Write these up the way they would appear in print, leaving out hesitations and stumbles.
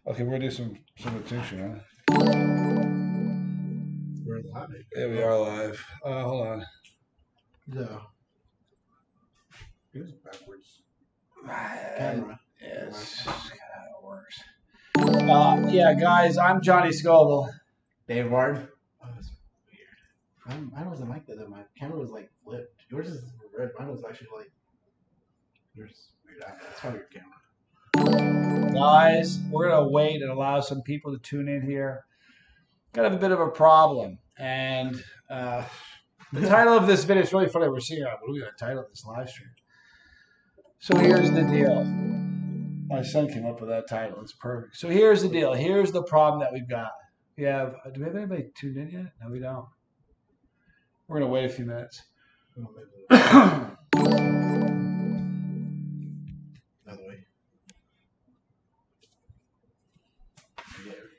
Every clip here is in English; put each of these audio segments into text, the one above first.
Okay, we're gonna do some tincture, huh? We're live. Yeah, we are live. Hold on. Yeah. Here's backwards. Camera. Yes, kind of how it works. Yeah, guys, I'm Johnny Scoble. Dave Martin. Oh, that's weird. Mine wasn't like that. My camera was like flipped. Yours is red. Mine was actually like. Yours is weird. That's probably your camera. Guys, we're gonna wait and allow some people to tune in here. Got a bit of a problem, and the title of this video is really funny. We're seeing what are we gonna title this live stream? So here's the deal. My son came up with that title. It's perfect. So here's the deal. Here's the problem that we've got. We have. Do we have anybody tuned in yet? No, we don't. We're gonna wait a few minutes. Another way. There we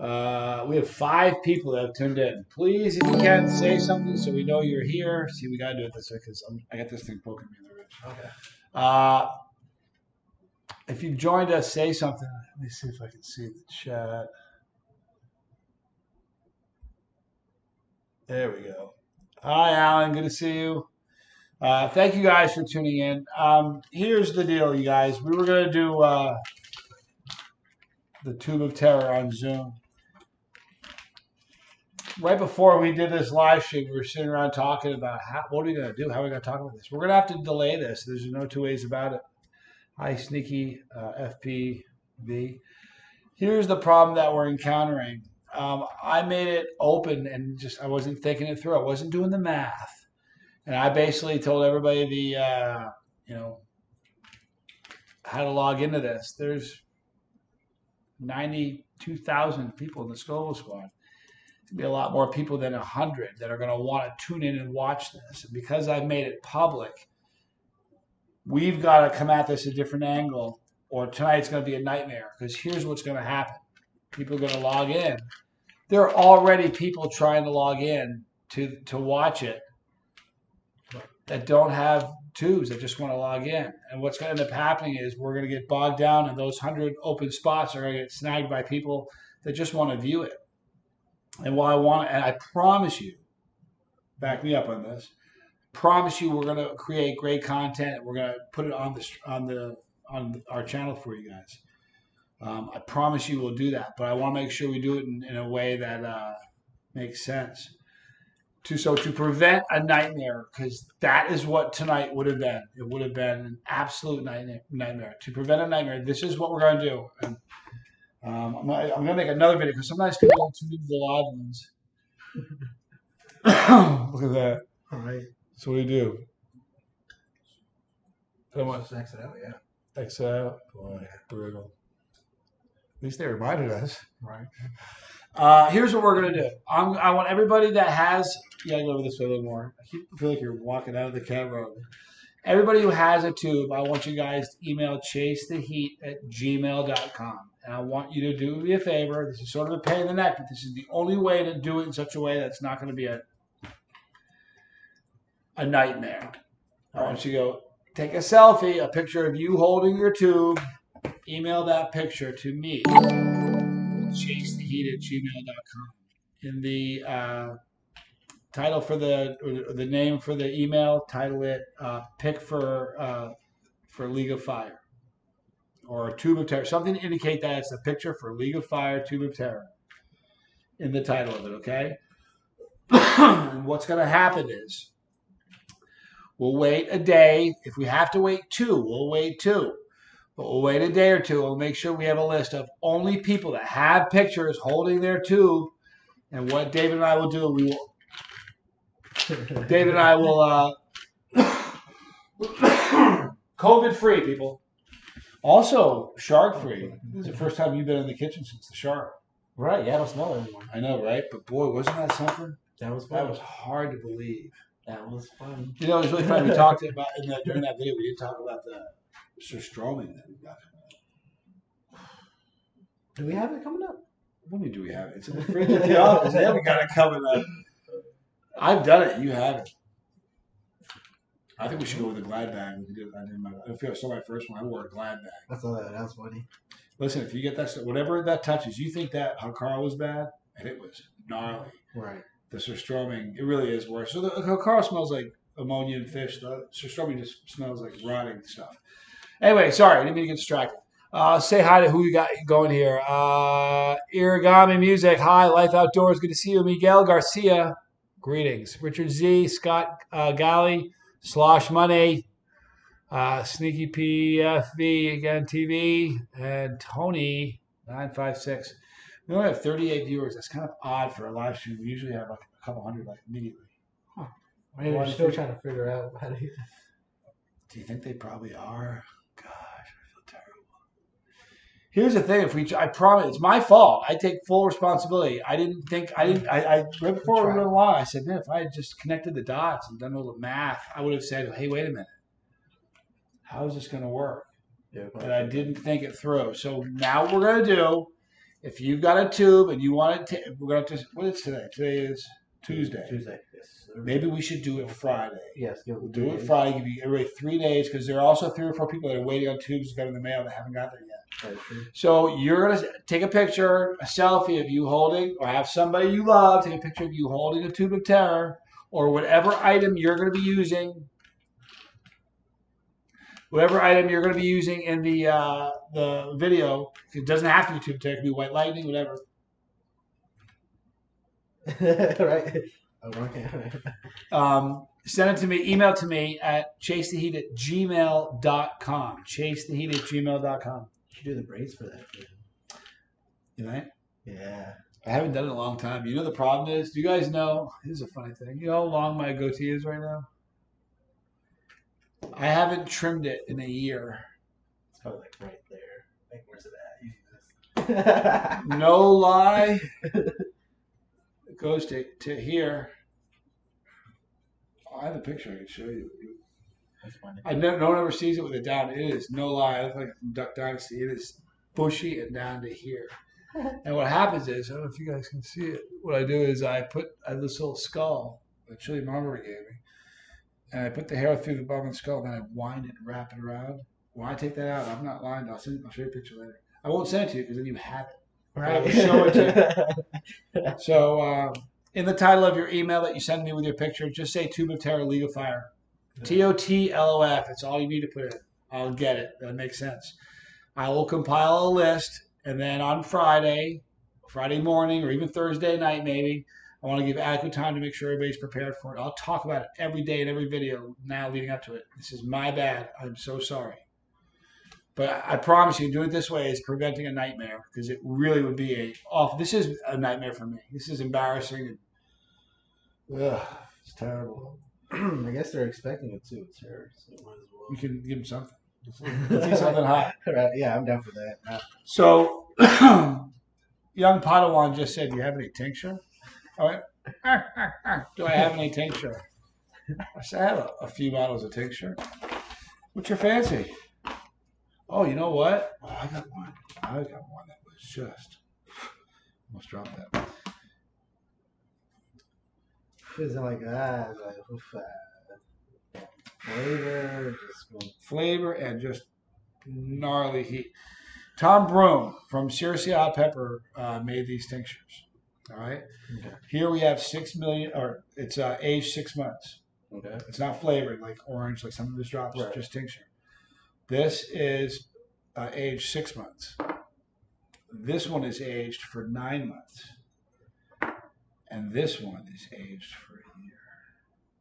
go. We have 5 people that have tuned in. Please, if you can, say something so we know you're here. See, we gotta do it this way because I got this thing poking me in the ribs. Okay. If you've joined us, say something. Let me see if I can see the chat. There we go. Hi, Alan. Good to see you. Thank you guys for tuning in. Here's the deal, you guys. We were going to do the Tube of Terror on Zoom. Right before we did this live stream, we were sitting around talking about what are we going to do? How are we going to talk about this? We're going to have to delay this. There's no two ways about it. Hi, Sneaky FPV. Here's the problem that we're encountering. I made it open and I wasn't thinking it through. I wasn't doing the math. And I basically told everybody how to log into this. There's 92,000 people in the Scoville Squad. There'll be a lot more people than 100 that are going to want to tune in and watch this. And because I've made it public, we've got to come at this a different angle, or tonight's going to be a nightmare. Because here's what's going to happen. People are going to log in. There are already people trying to log in to watch it that don't have tubes, that just want to log in. And what's going to end up happening is we're going to get bogged down, and those 100 open spots are going to get snagged by people that just want to view it. And I promise you, back me up on this, promise you we're going to create great content, and we're going to put it on our channel for you guys. I promise you we'll do that, but I want to make sure we do it in a way that makes sense. To prevent a nightmare, because that is what tonight would have been. It would have been an absolute nightmare. To prevent a nightmare, this is what we're going to do. And I'm going to make another video, because sometimes people don't tune into the live ones. Look at that. All right. So what do you do? Just exit out, yeah. Exit out. Boy, brutal. At least they reminded us. Right. Here's what we're going to do. I want everybody that has... Yeah, go over this way a little more. I feel like you're walking out of the camera. Everybody who has a tube, I want you guys to email chasetheheat@gmail.com. And I want you to do me a favor. This is sort of a pain in the neck, but this is the only way to do it in such a way that's not going to be a nightmare. I want you to go take a selfie, a picture of you holding your tube. Email that picture to me, chasetheheat@gmail.com. In the title for the name for the email, title it "Pick for League of Fire" or Tube of Terror. Something to indicate that it's a picture for League of Fire, Tube of Terror in the title of it. Okay. And what's going to happen is we'll wait a day. If we have to wait 2, we'll wait 2. But we'll wait a day or 2. We'll make sure we have a list of only people that have pictures holding their tube. And what David and I will do, David and I will COVID-free, people. Also, shark-free. This is the first time you've been in the kitchen since the shark. Right, yeah, I don't smell it anymore. I know, right? But boy, wasn't that something? That was fun. That was hard to believe. That was fun. You know, it was really funny. We talked about, during that video, we did talk about the surstroming that we got. Do we have it coming up? When do we have it? It's in the fridge at the office. They haven't got it coming up. I've done it. You haven't. I think we should go with a Glad bag. I feel I saw my first one. I wore a Glad bag. I saw that. That was funny. Listen, if you get that stuff, whatever that touches, you think that Hakara was bad, and it was gnarly. Right. The surstroming, it really is worse. So the Hakara smells like ammonia and fish. The surstroming just smells like rotting stuff. Anyway, sorry, I didn't mean to get distracted. Say hi to who you got going here. Irigami Music, hi. Life Outdoors, good to see you. Miguel Garcia, greetings. Richard Z, Scott Galley, Slosh Money, Sneaky PFV again TV, and Tony 956. We only have 38 viewers. That's kind of odd for a live stream. We usually have like a couple hundred like immediately. Huh. Maybe we're still trying to figure out how to. Do you think they probably are? Gosh, I feel terrible. Here's the thing: I promise, it's my fault. I take full responsibility. I right before we went live, I said, man, if I had just connected the dots and done all the math, I would have said, hey, wait a minute. How is this going to work? Yeah, but I didn't think it through. So now what we're going to do, if you've got a tube and you want it, we're going to, what is today? Today is Tuesday. Tuesday, yes. Maybe we should do it Friday. Yes, we'll do it Friday. Give you everybody 3 days because there are also 3 or 4 people that are waiting on tubes to go in the mail that haven't got there yet. So you're going to take a picture, a selfie of you holding, or have somebody you love take a picture of you holding a tube of terror or whatever item you're going to be using. Whatever item you're going to be using in the video, it doesn't have to be tube terror. It can be white lightning, whatever. Right. Send it to me. Email to me at chasetheheat@gmail.com. Chasetheheat@gmail.com. You should do the braids for that. Dude. You know? Yeah. I haven't done it in a long time. You know the problem is? Do you guys know? This is a funny thing. You know how long my goatee is right now? I haven't trimmed it in a year. It's probably like right there. Like, where's it at? No lie. It goes to here. Oh, I have a picture I can show you. That's funny. No one ever sees it with it down. It is no lie. I look like from Duck Dynasty. It is bushy and down to here. And what happens is, I don't know if you guys can see it. What I do is I have this little skull that Chili Marbury gave me. And I put the hair through the bottom of the skull, and then I wind it and wrap it around. When I take that out, I'm not lying. I'll show you a picture later. I won't send it to you because then you have it. Right. I will show it to you. So, in the title of your email that you send me with your picture, just say Tube of Terror League of Fire. TOTLOF. It's all you need to put in. I'll get it. That makes sense. I will compile a list, and then on Friday morning, or even Thursday night maybe, I want to give adequate time to make sure everybody's prepared for it. I'll talk about it every day in every video now leading up to it. This is my bad. I'm so sorry. But I promise you, doing it this way is preventing a nightmare because it really would be this is a nightmare for me. This is embarrassing. It's terrible. I guess they're expecting it too. It's her, so might as well. You can give them something. Let's see something hot. Right, yeah, I'm down for that. So, young Padawan just said, "Do you have any tincture?" I went, do I have any tincture? I said, I have a few bottles of tincture. What's your fancy? Oh, you know what? Oh, I got one that was just, almost dropped that. Is it like that? Flavor and just gnarly heat. Tom Broom from Seriously Hot Pepper made these tinctures. All right. Okay. Here we have 6 million, or it's aged 6 months. Okay. It's not flavored like orange, like some of his drops, right. Just tincture. This is aged 6 months. This one is aged for 9 months. And this one is aged for a year.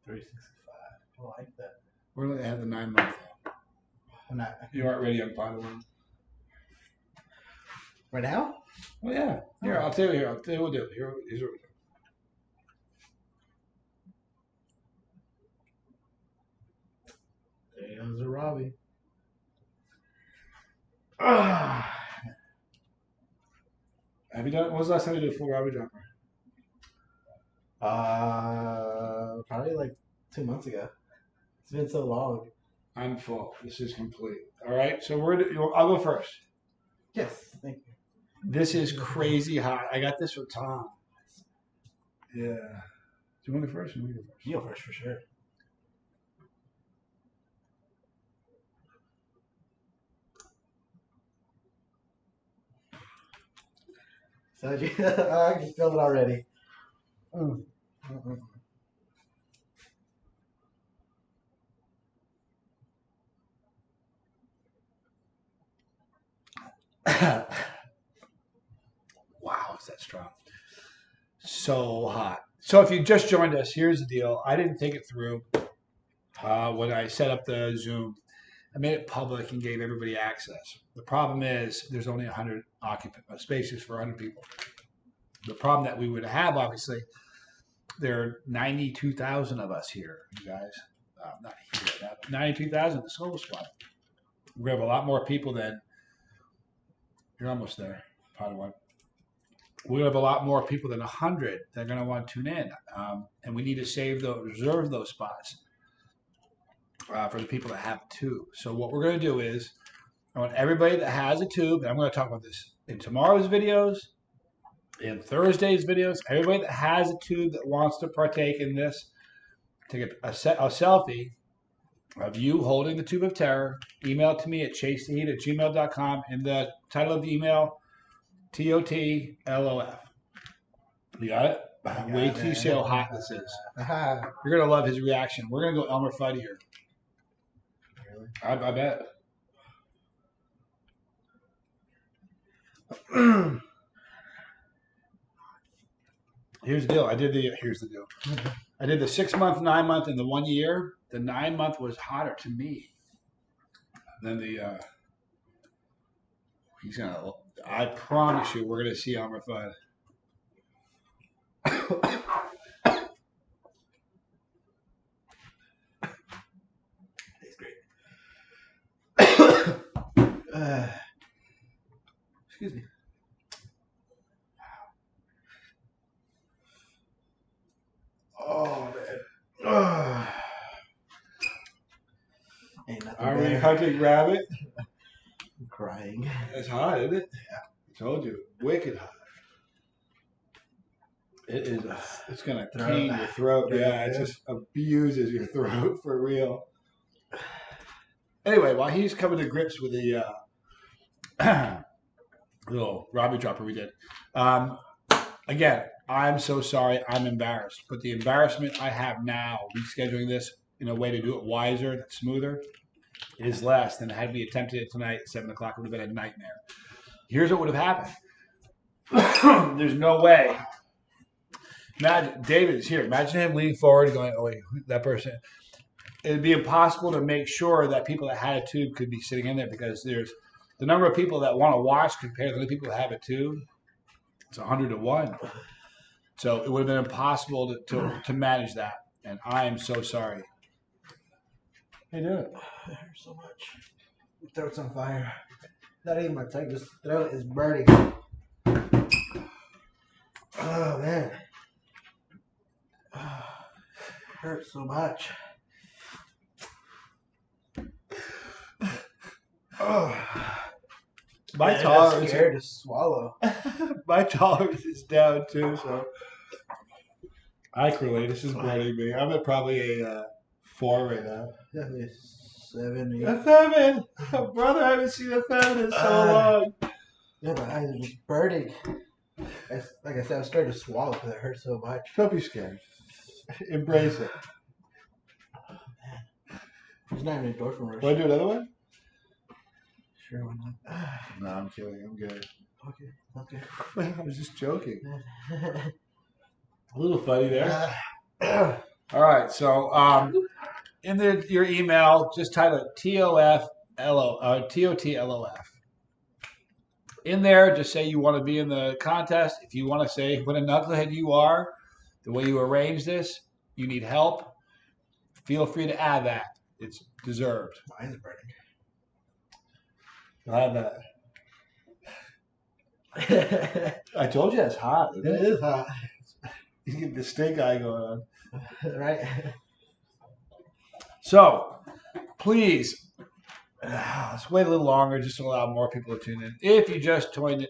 365. I like that. We're going to have the 9 month. You aren't ready on pot one. Right now? Well, yeah. Here, I'll tell you. What we'll do. Here's what we do. There's a Robbie. Have you done? When was the last time you did a full Robbie jumper? Probably like 2 months ago. It's been so long. I'm full. This is complete. All right. So I'll go first. Yes. Thank you. This is crazy hot. I got this from Tom. Yeah. Do you want to go first? Or me go first? You go first for sure. So I can feel it already. Mm. Wow, is that strong? So hot. So if you just joined us, here's the deal. I didn't think it through when I set up the Zoom. I made it public and gave everybody access. The problem is there's only 100 occupant spaces for 100 people. The problem that we would have, obviously, there are 92,000 of us here, you guys. Not here, 92,000 the Soul Squad. We're going to have a lot more people than, you're almost there, Padawan. We're going to have a lot more people than 100 that are going to want to tune in. And we need to reserve those spots for the people that have a tube. So what we're going to do is, I want everybody that has a tube, and I'm going to talk about this in tomorrow's videos, in Thursday's videos, everybody that has a tube that wants to partake in this, take a selfie of you holding the tube of terror, email it to me at chasetheheat@gmail.com, and the title of the email, TOTLOF. You got it? Wait till you see how hot this is. You're going to love his reaction. We're going to go Elmer Fudd here. Really? I bet. Here's the deal. Here's the deal. I did the 6 month, 9 month, and the 1 year. The 9 month was hotter to me than the. He's gonna. I promise you, we're gonna see Elmer Fudd. Tastes great. Excuse me. Oh man. Ain't nothing Are we better. hunting rabbit? I'm crying. It's hot, isn't it? Yeah. I told you, wicked hot. It is. It's gonna clean your throat. Yeah, it just abuses your throat for real. Anyway, while he's coming to grips with the little Robbie dropper we did, again, I'm so sorry. I'm embarrassed, but the embarrassment I have now rescheduling this in a way to do it wiser, that's smoother, is less than had we attempted it tonight at 7 o'clock. It would have been a nightmare. Here's what would have happened. There's no way. Imagine David is here. Imagine him leaning forward and going, "Oh wait, that person." It'd be impossible to make sure that people that had a tube could be sitting in there because there's the number of people that want to watch compared to the people that have a tube. It's 100 to 1. So it would have been impossible to manage that. And I am so sorry. How you doing? It hurts so much. My throat's on fire. Not even my tongue, this throat is burning. Oh man. Hurts so much. Oh. My Man, tolerance. I'm scared to swallow. My tolerance is down too, so acrylate. This is burning me. I'm at probably a 4 right now. Definitely 7, 8. A 7, brother. I haven't seen a 7 in so long. Yeah, my eyes are just burning. Like I said, I'm starting to swallow because it hurts so much. Don't be scared. Embrace it. Oh, man. There's not even a endorphin rush. Want to do another one? Sure, why not? No, I'm kidding. I'm good. Okay. I was just joking. A little funny there. Uh, All right. So, in your email, just type it TOTLOF. In there, just say you want to be in the contest. If you want to say what a knucklehead you are, the way you arrange this, you need help, feel free to add that. It's deserved. Mine's burning. You'll have that. I told you it's hot. It is hot. You get the stink eye going on. Right? So, please, let's wait a little longer just to allow more people to tune in. If you just joined in.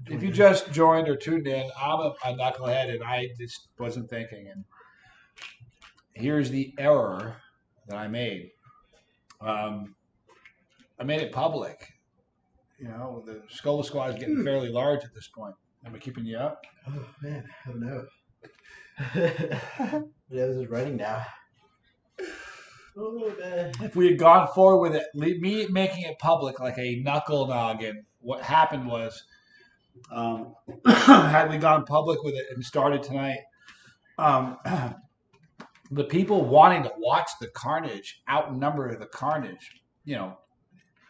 If you just joined or tuned in, I'm a knucklehead and I just wasn't thinking. And here's the error that I made. I made it public. You know, the Skull Squad is getting fairly large at this point. Am I keeping you up? Oh man, I don't know. But I was just running now. Oh man. If we had gone forward with it, me making it public like a knuckle noggin, what happened was, had we gone public with it and started tonight, the people wanting to watch the carnage outnumber the carnage. You know,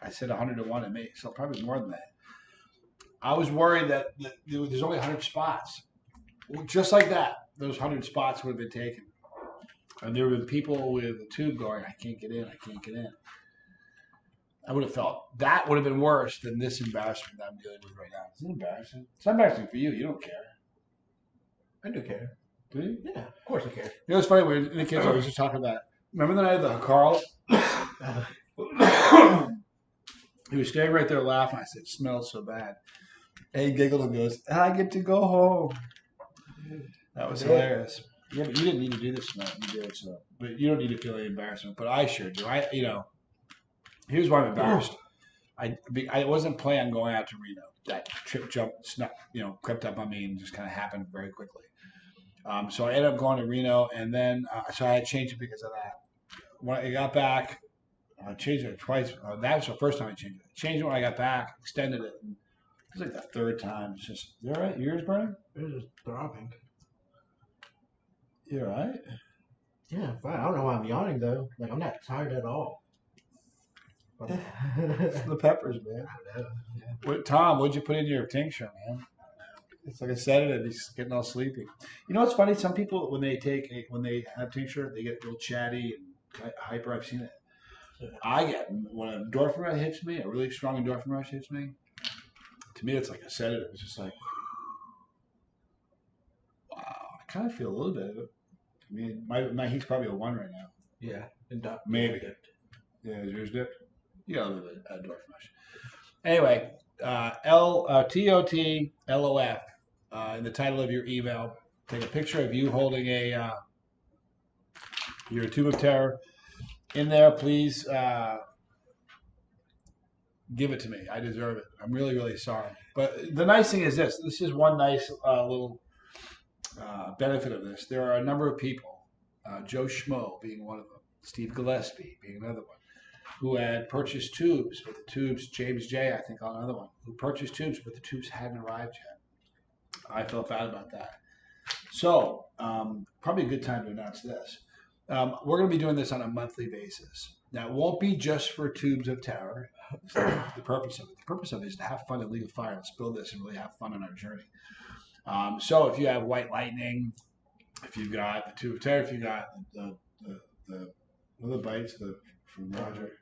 I said 100 to 1 to me, so probably more than that. I was worried that there's only 100 spots. Just like that, those 100 spots would have been taken. And there were people with a tube going, I can't get in, I can't get in. I would have felt that would have been worse than this embarrassment that I'm dealing with right now. It's embarrassing. It's embarrassing for you. You don't care. I do care. Do you? Yeah, of course I care. You know, it's funny when the kids always just talking about. Remember the night of the Carl? He was standing right there laughing. I said, it smells so bad. And he giggled and goes, I get to go home. That was hilarious. Yeah, but you didn't need to do this tonight. You did, so. But you don't need to feel any embarrassment. But I sure do. Here's why I'm embarrassed. I wasn't planning on going out to Reno. That trip crept up on me and just kind of happened very quickly. So I ended up going to Reno, and then so I had to change it because of that. When I got back, I changed it twice. That was the first time I changed it. I changed it when I got back, extended it. And it was like the third time. It's just, you all right? Your ears burning? They're just throbbing. You all right? Yeah, fine. I don't know why I'm yawning though. Like I'm not tired at all. It's the peppers, man. I don't know. Tom, what'd you put in your tincture, man? It's like a sedative. He's getting all sleepy. You know what's funny? Some people, when they have tincture, they get real chatty and hyper. I've seen it. I get, when an endorphin rush hits me, a really strong endorphin rush hits me, to me it's like a sedative. It's just like, wow. I kind of feel a little bit of it. I mean, my heat's probably a 1 right now. Yeah, maybe. Yeah, is yours dipped? You got a little bit of endorphin rush. Anyway, TOTLOF in the title of your email. Take a picture of you holding your tube of terror. In there, please give it to me. I deserve it. I'm really, really sorry. But the nice thing is this. This is one nice little benefit of this. There are a number of people, Joe Schmo being one of them, Steve Gillespie being another one, who had purchased tubes, but the tubes, James J., I think, on another one, who purchased tubes, but the tubes hadn't arrived yet. I felt bad about that. So, probably a good time to announce this. We're going to be doing this on a monthly basis. Now, it won't be just for Tubes of Terror. The purpose of it. The purpose of it is to have fun in League of Fire. Let's build this and really have fun on our journey. So, if you have White Lightning, if you've got the Tube of Terror, if you got what are the bites from Roger?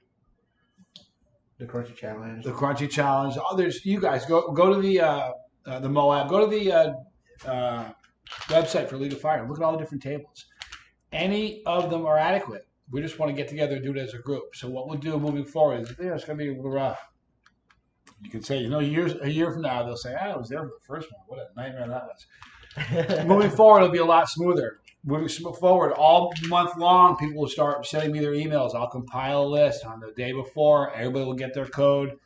The Crunchy Challenge. The Crunchy Challenge. Oh, there's you guys go to the Moab. Go to the website for League of Fire. Look at all the different tables. Any of them are adequate. We just want to get together and do it as a group. So what we'll do moving forward is, it's going to be rough. You can say, a year from now, they'll say, I was there for the first one. What a nightmare that was. Moving forward, it'll be a lot smoother. Moving forward, all month long, people will start sending me their emails. I'll compile a list on the day before. Everybody will get their code.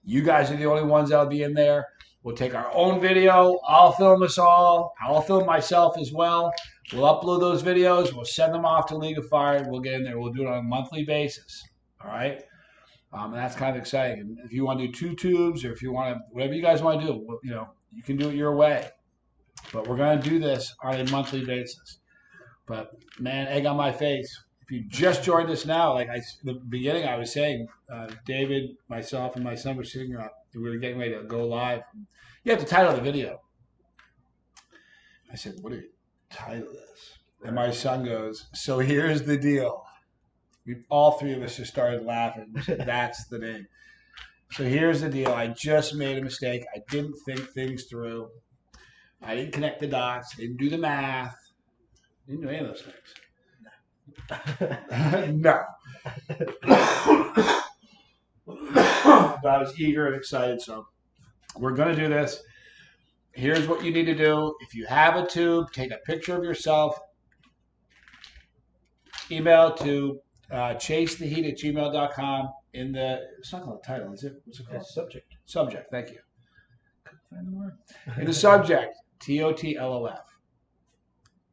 You guys are the only ones that'll be in there. We'll take our own video. I'll film us all. I'll film myself as well. We'll upload those videos. We'll send them off to League of Fire. We'll get in there. We'll do it on a monthly basis. All right? And that's kind of exciting. And if you want to do 2 tubes or if you want to, whatever you guys want to do, you can do it your way. But we're going to do this on a monthly basis. But, man, egg on my face. If you just joined us now, the beginning I was saying, David, myself, and my son were sitting around. We were getting ready to go live. You have to title the video. I said, what do you title this? And my son goes, so here's the deal. All 3 of us just started laughing. We said, that's the name. So here's the deal. I just made a mistake. I didn't think things through. I didn't connect the dots. I didn't do the math. I didn't do any of those things. No. But I was eager and excited, so we're going to do this. Here's what you need to do. If you have a tube, take a picture of yourself. Email to chasetheheat@gmail.com. It's not called a title, is it? What's it called? Subject. Subject, thank you. Find the word. In the subject, TOTLOF.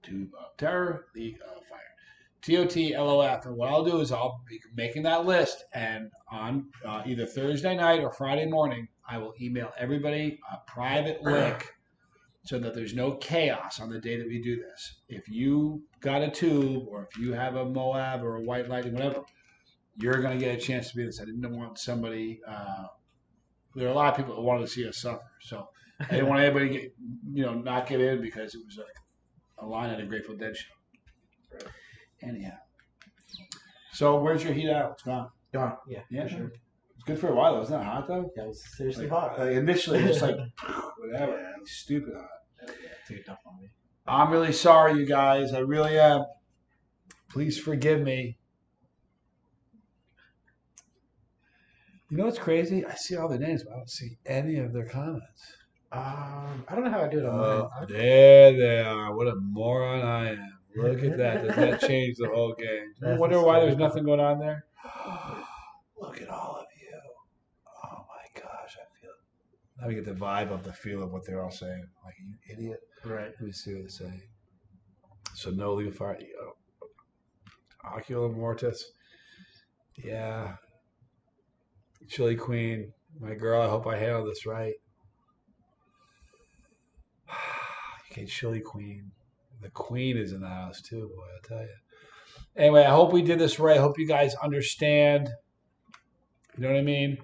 Tube of Terror, League of Fire. TOTLOF. And what I'll do is I'll be making that list, and on either Thursday night or Friday morning, I will email everybody a private link so that there's no chaos on the day that we do this. If you got a tube, or if you have a Moab or a White Lightning, whatever, you're going to get a chance to be this. I didn't want somebody. There are a lot of people that wanted to see us suffer, so I didn't want anybody to get, not get in because it was like a line at a Grateful Dead show. Right. Anyhow, so where's your heat out? It's gone. Gone. Yeah. Yeah, For sure. It's good for a while. Wasn't that hot though? Yeah, it was seriously Like, hot. initially, just like whatever, Yeah. stupid hot. Yeah, took it tough on me. I'm really sorry, you guys. I really am. Please forgive me. You know what's crazy? I see all the names, but I don't see any of their comments. I don't know how I do it on mine. There they are. What a moron I am. Look at that. Does that change the whole game? I That's wonder why there's nothing going on there. Look at all of you. Oh my gosh, I get the vibe of the feel of what they're all saying. Like, you idiot. Right. Let me see what they're saying. So no legal fire. Ocular mortis. Yeah. Chili Queen. My girl, I hope I handled this right. Okay, Chili Queen. The Queen is in the house too, boy, I'll tell you. Anyway, I hope we did this right. I hope you guys understand. You know what I mean?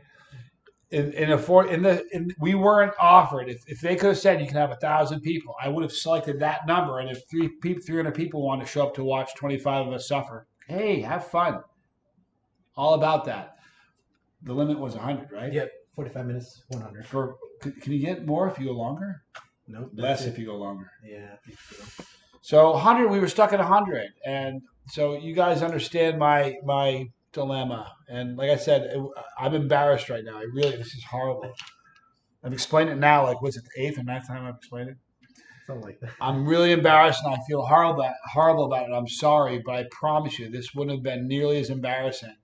We weren't offered. If they could have said you can have 1,000 people, I would have selected that number. And if 300 people want to show up to watch 25 of us suffer, hey, have fun. All about that. The limit was 100, right? Yep. 45 minutes, 100. Can you get more if you go longer? Nope. Less if you go longer. Yeah, I think so. So 100, we were stuck at 100, and so you guys understand my dilemma. And like I said, I'm embarrassed right now. This is horrible. I've explained it now, like, what's it, the 8th or 9th time I've explained it? Something like that. I'm really embarrassed, and I feel horrible about it. I'm sorry, but I promise you, this wouldn't have been nearly as embarrassing.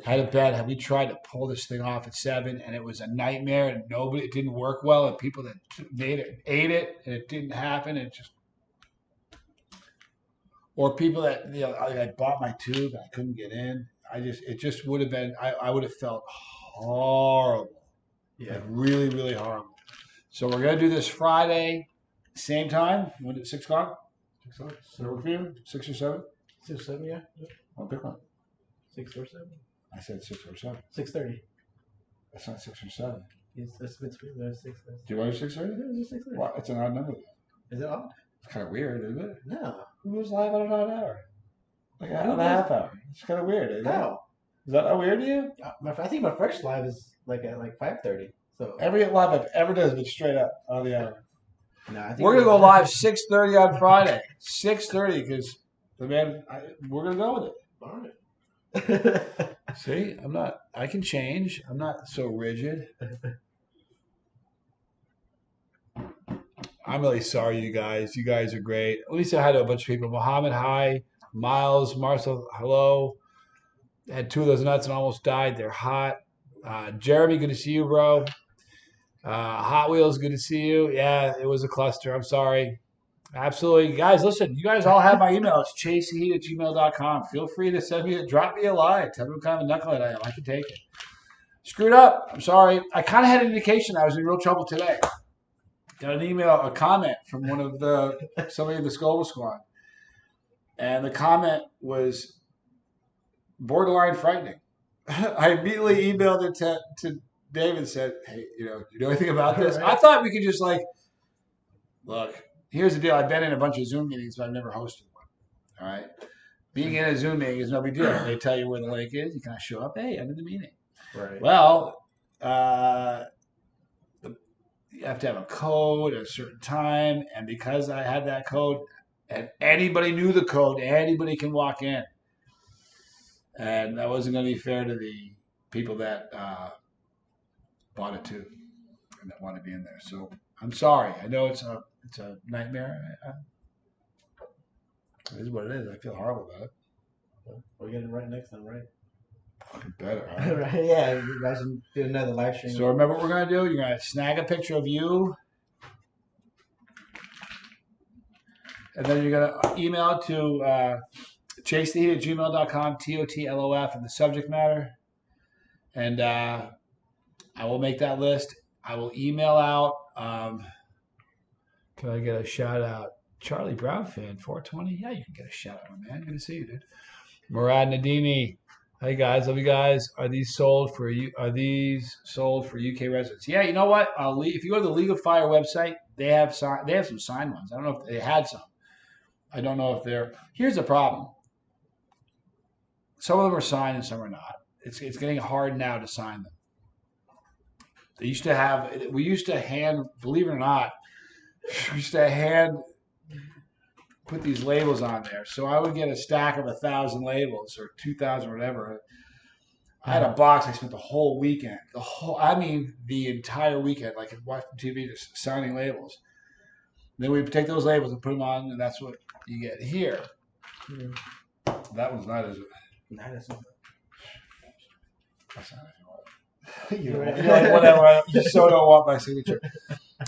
Had we tried to pull this thing off at 7, and it was a nightmare, and it didn't work well, and people that made it ate it, and it didn't happen, and or people that, I bought my tube and I couldn't get in. It just would have been, I would have felt horrible. Yeah. Like really, really horrible. So we're going to do this Friday, same time. You want to do 6 o'clock? 6 o'clock? Does that work for you? 6 or 7? 6 or 7, yeah. I'll pick one. 6 or 7? I said 6 or 7. 6:30. That's not 6 or 7. It's between those 6. Do you want 6:30? It's 6:30. Well, it's an odd number. Is it odd? It's kind of weird, isn't it? No. Who goes live on an odd hour? Like a half hour. It's kind of weird, isn't it? No. Is that not weird to you? I think my first live is at 5:30. So Every live I've ever done has been straight up on the hour. no, I think We're gonna go live 6:30 on Friday. 6:30 because we're gonna go with it. Darn it. See, I can change. I'm not so rigid. I'm really sorry, you guys. You guys are great. At least I had a bunch of people. Mohammed, hi. Miles, Marcel, hello. Had 2 of those nuts and almost died. They're hot. Jeremy, good to see you, bro. Hot Wheels, good to see you. Yeah, it was a cluster. I'm sorry. Absolutely. Guys, listen, you guys all have my email. It's chaseheat@gmail.com. Feel free to drop me a line. Tell me what kind of knucklehead I am. I can take it. Screwed up. I'm sorry. I kind of had an indication I was in real trouble today. Got a comment from somebody in the Scuba Squad. And the comment was borderline frightening. I immediately emailed it to David and said, hey, do you know anything about this? I thought we could just look, here's the deal. I've been in a bunch of Zoom meetings, but I've never hosted one. All right. Being in a Zoom meeting is no big deal. They tell you where the link is. You kind of show up. Hey, I'm in the meeting. Right. Well, you have to have a code at a certain time. And because I had that code and anybody knew the code, anybody can walk in. And that wasn't going to be fair to the people that bought it too and that want to be in there. So I'm sorry. I know it's a nightmare. It is what it is. I feel horrible about it. We'll get it right next time, right? Fucking better, huh? Right? Yeah. Imagine doing another live stream. So remember what we're gonna do? You're gonna snag a picture of you, and then you're gonna email it to chasetheheat@gmail.com, TOTLOF, and the subject matter. And I will make that list. I will email out. Can I get a shout out? Charlie Brown fan, 420. Yeah, you can get a shout out, man. Good to see you, dude. Murad Nadimi. Hey guys, love you guys. Are these sold for you? Are these sold for UK residents? Yeah, you know what? If you go to the League of Fire website, they have some signed ones. I don't know if they had some. I don't know if they're. Here's the problem. Some of them are signed and some are not. It's getting hard now to sign them. They used to have. We used to hand. Believe it or not, we used to hand put these labels on there. So I would get a stack of 1,000 labels or 2,000 or whatever. I had a box. I spent the whole weekend, the entire weekend, like watching TV, just signing labels. Then we take those labels and put them on, and that's what you get here. Yeah. That one's not as. Nah, that's not. That's not you're like, whatever. You so don't want my signature.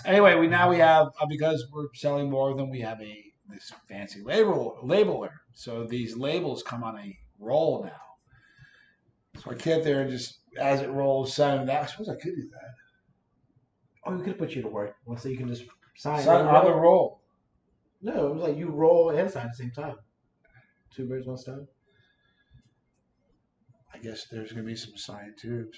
Anyway, we have because we're selling more of them. We have this fancy labeler. So these labels come on a roll now. So I get there and just as it rolls, sign that. I suppose I could do that. Oh, we could put you to work. Well, so you can just sign on the roll. No, it was like you roll and sign at the same time. Two birds, one stone. I guess there's gonna be some sign tubes.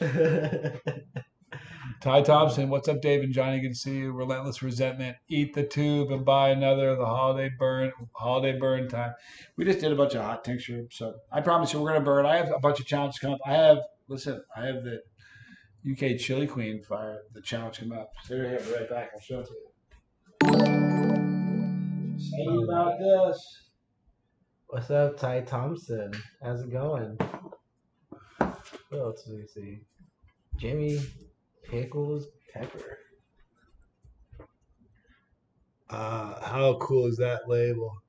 Ty Thompson, what's up, Dave and Johnny? Good to see you. Relentless Resentment, Eat the Tube and Buy Another. The holiday burn time. We just did a bunch of hot tincture, so I promise you we're gonna burn. I have a bunch of challenges coming up. I have the UK Chili Queen fire. The challenge coming up. Stay right here, be right back. I'll show it to you. Say about this. What's up, Ty Thompson? How's it going? What else do we see? Jimmy Pickles Pepper. How cool is that label?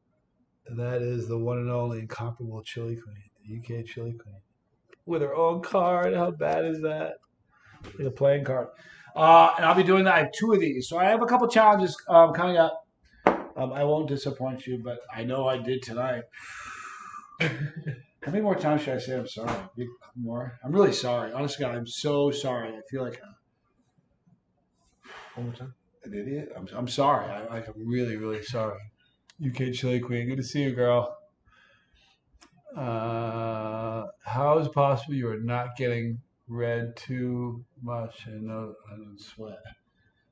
That is the one and only incomparable Chili Queen, the UK Chili Queen. With her own card. How bad is that? Like a playing card. And I'll be doing that. I have 2 of these. So I have a couple challenges coming up. I won't disappoint you, but I know I did tonight. How many more times should I say I'm sorry? More? I'm really sorry. Honestly, God, I'm so sorry. I feel like One more time. an idiot. I'm sorry. I'm really, really sorry. UK Chili Queen. Good to see you, girl. How is it possible you are not getting red too much? I don't sweat.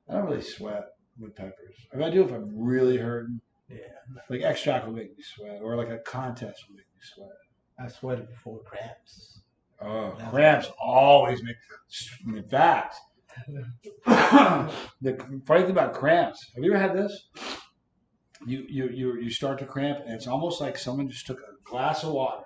I don't really sweat with peppers. I do if I'm really hurting. Yeah. Like extract will make me sweat, or like a contest will make me sweat. I sweated before cramps. Oh, cramps always make. In fact, the funny thing about cramps. Have you ever had this? You start to cramp, and it's almost like someone just took a glass of water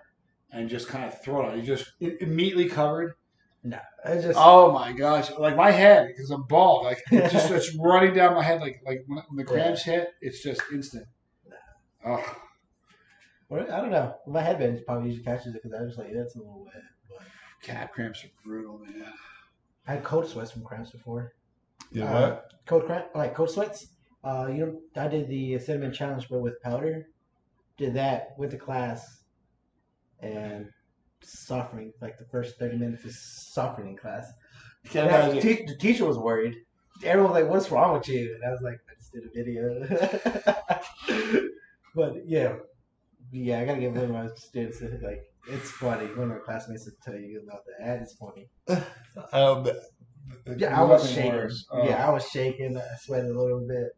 and just kind of throw it on. You just immediately covered. No, I just. Oh my gosh! Like my head, because I'm bald. Like it's running down my head. Like when the cramps hit, it's just instant. Oh. Well, I don't know. My headband probably usually catches it because I was like, that's a little wet. But Calf cramps are brutal, man. I had cold sweats from cramps before. Yeah, what? Cold sweats. I did the cinnamon challenge, but with powder. Did that with the class, and suffering. Like the first 30 minutes is suffering in class. The teacher was worried. Everyone was like, "What's wrong with you?" And I was like, "I just did a video." But yeah, I gotta give one of my students like it's funny. One of my classmates to tell you about that. It's funny. Yeah, I was shaking. Oh. Yeah, I was shaking. I sweated a little bit.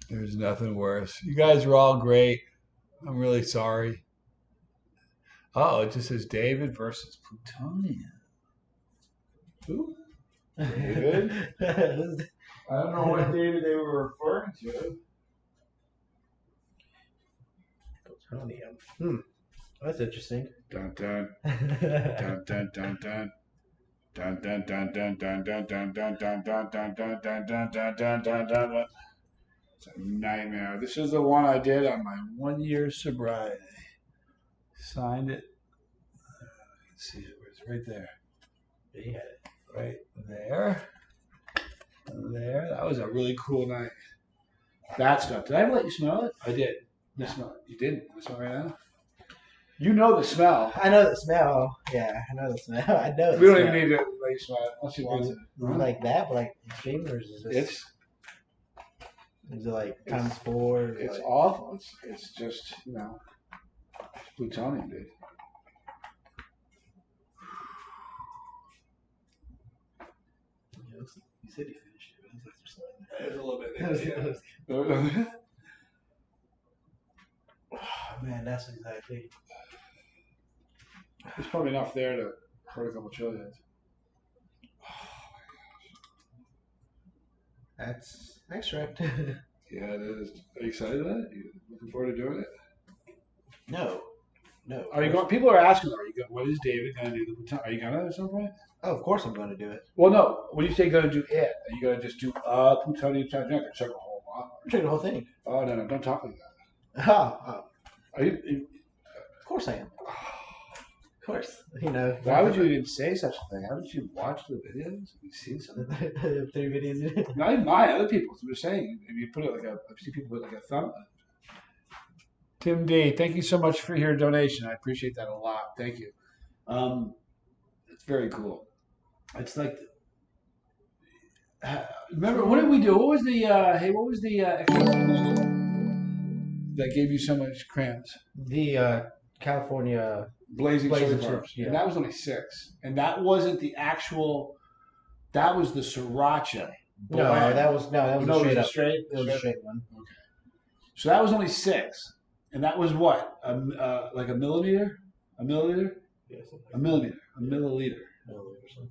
There's nothing worse. You guys are all great. I'm really sorry. Oh, it just says David versus Plutonium. Who? David? I don't know what David they were referring to. Plutonium. That's interesting. Dun dun dun dun dun dun. Dun dun dun dun dun dun dun dun dun dun dun dun dun dun dun dun dun dun. It's a nightmare. This is the one I did on my 1 year sobriety. Signed it. Let's see, where's right there. He had it. Right there. There. That was a really cool night. That stuff. Did I ever let you smell it? I did. You smell it. You didn't. I smell it right now. You know the smell. I know the smell. Yeah, I know the smell. I know the We don't smell. even need to let you smell it unless you want Is to. it like that, but like extreme, or is it just? Is it like times 4? It's like, awful. It's just, it's plutonium, dude. You said you finished it. There's a little bit there. Oh, man, that's exactly. There's probably enough there to hurt a couple chili heads. That's extract. Yeah, it is. Are you excited about it? You looking forward to doing it? No. Are you going? People are asking, are you going? What is David going to do? Are you going to at some point? Oh, of course I'm going to do it. Well, no. When you say going to do it, are you going to just do plutonium type drink or check a whole lot? I'm the whole thing. Oh no! Don't talk like that. Are you? Of course I am. Of course. Why would you even say such a thing? Haven't you watched the videos? Have you seen something? 3 videos. Not even mine. Other people's. I'm just saying. If you put it I've seen people put like a thumb. Tim D, thank you so much for your donation. I appreciate that a lot. Thank you. It's very cool. It's like, remember, what did we do? What was the, what was the that gave you so much cramps? The California Blazing Chili Chili Chips, yeah. And that was only 6. And that wasn't the actual, that was the siracha. No, that was a straight It was a straight one. Okay. So that was only 6. And that was what? Like a milliliter? A milliliter? Yeah, a milliliter. A milliliter.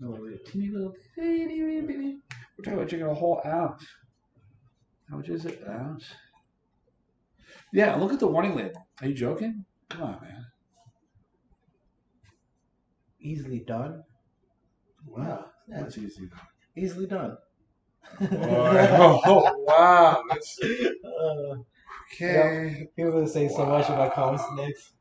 Milliliter. Teeny little. We're talking about drinking a whole ounce. How much is it? An ounce? Yeah, look at the warning label. Are you joking? Come on, man. Easily done. Wow. That's easily done. Easily done. Oh, wow. That's okay. People are going to say so much about comments next.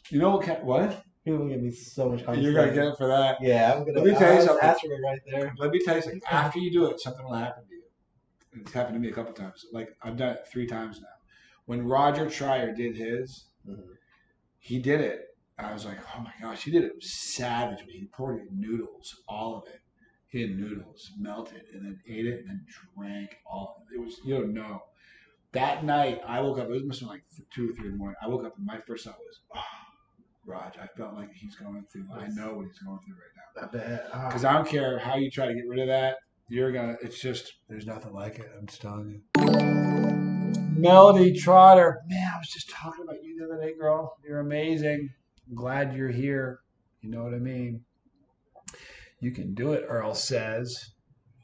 You know what? People are going to be so much comments. You're going to get it for that. Yeah, I'm going to. Let me tell you something. Ask for it right there. Let me tell you something. After you do it, something will happen to you. It's happened to me a couple times. Like, I've done it 3 times now. When Roger Trier did his, he did it. I was like, oh my gosh, he did it savagely. He poured it in noodles, all of it. He had noodles, melted, and then ate it, and then drank all of it. It was, you don't know. That night, I woke up, it must have been like 2 or 3 in the morning. I woke up, and my first thought was, Raj, I felt like he's going through, I know what he's going through right now. I bet. Because I don't care how you try to get rid of that, it's just, there's nothing like it. I'm just telling you. Melody Trotter. Man, I was just talking about you the other day, girl. You're amazing. I'm glad you're here. You know what I mean? You can do it, Earl says.